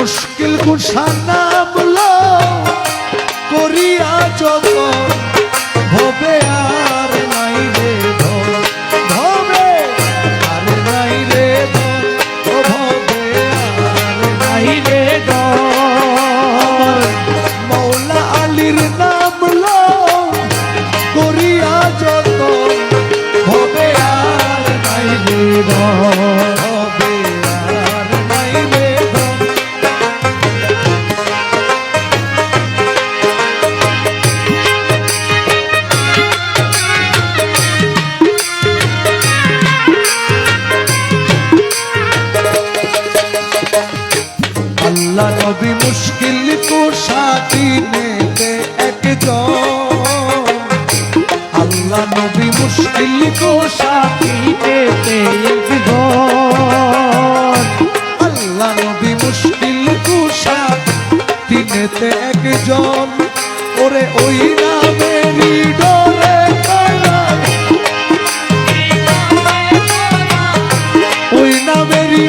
মুশকিল কুশা নামলো করিয়া যখন ভবে আর নাই রে ধন ভবে আর নাই রে ধন ও ভবে আর নাই রে ধন মৌলা আলীর নাম লো করিয়া যখন ভবে আর নাই রে ধন ভবে আর নাই রে ধন আল্লাহ নবী মুশকিল কুশা দিনেতে একজন আল্লাহ নবী মুশকিল কুশা দিনেতে একজন আল্লাহ নবী মুশকিল কুশা দিনেতে একজন ওরে ওই নামেরই ডরে কালায় ওই নামেরই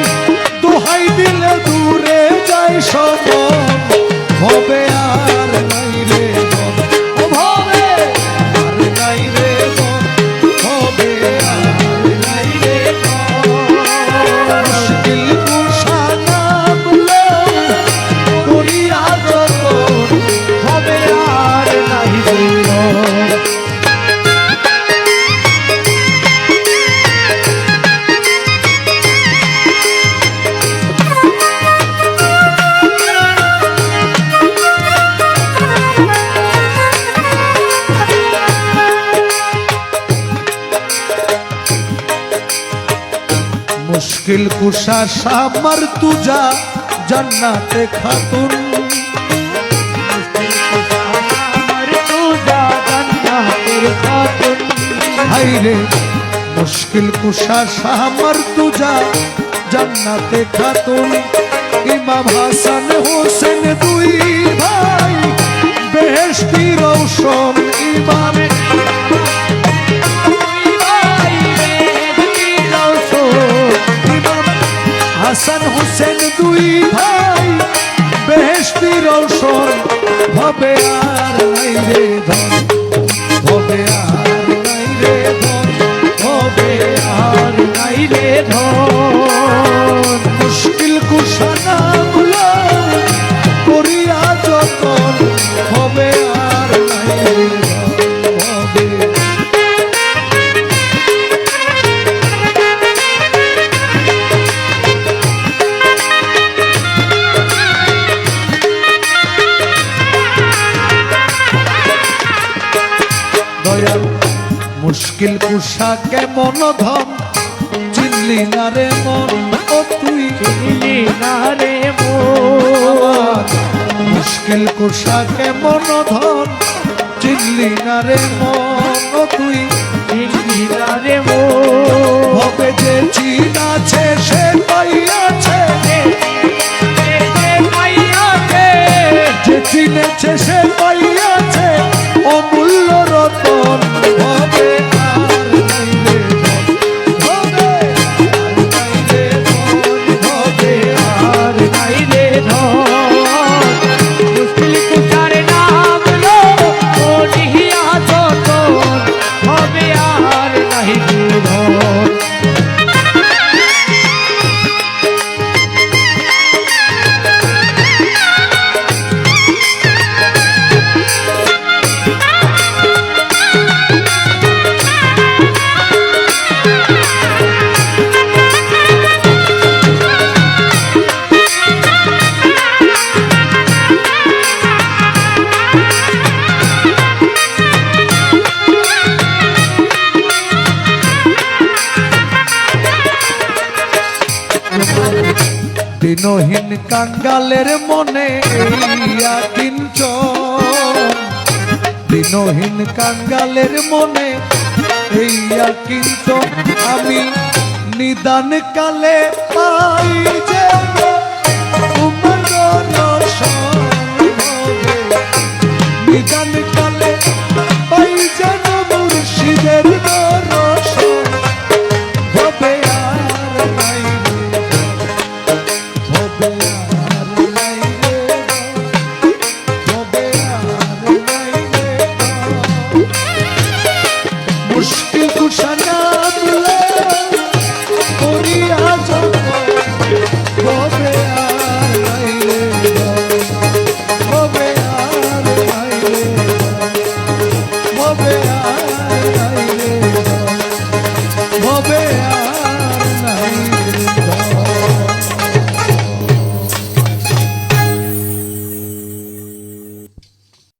দোহাই দিলে দূরে যাই সমন হবে আর নাই রে মন ও ভবে আর নাই রে মন হবে আর নাই রে মন মুশকিল কুশা নামলো করিয়া যখন হবে আর নাই রে মন मुश्किल कुशा शामर तुझा जन्नते खातून हाय रे मुश्किल कुशा शामर तुझा जन्नते खातून इमाम हासन हुसैन दुई भाई बेहेश्ती रोशन इमाम হাসান হুসেন দুই ভাই বেহেশতি রওশন হবে আর নাই রে ধন হবে আর নাই রে ধন হবে আর নাই রে ধন মুশকিল কুশা নামলো করিয়া যখন হবে আর নাই রে ধন হবে মুশকিল কুশা কেমন ধন চিনলি না রে মন ও তুই চিনলি না রে মন মুশকিল কুশা কেমন ধন চিনলি না রে মন ও তুই চিনলি না রে মন হবে যে চিনাছে সে পাইয়াছে যে চিনেছে সে পাইয়াছে অমূল্য রতন হবে আর নাই রে ধন হবে আর নাই রে ধন হবে আর নাই রে ধন মুশকিল কুশার নাম লো করিয়া যখন হবে আর নাই রে ধন দিনহীন কাঙ্গালের মনে ইয়া কিঞ্চন দিনহীন কাঙ্গালের মনে ইয়া কিঞ্চন আমি নিদান কালে পাই যে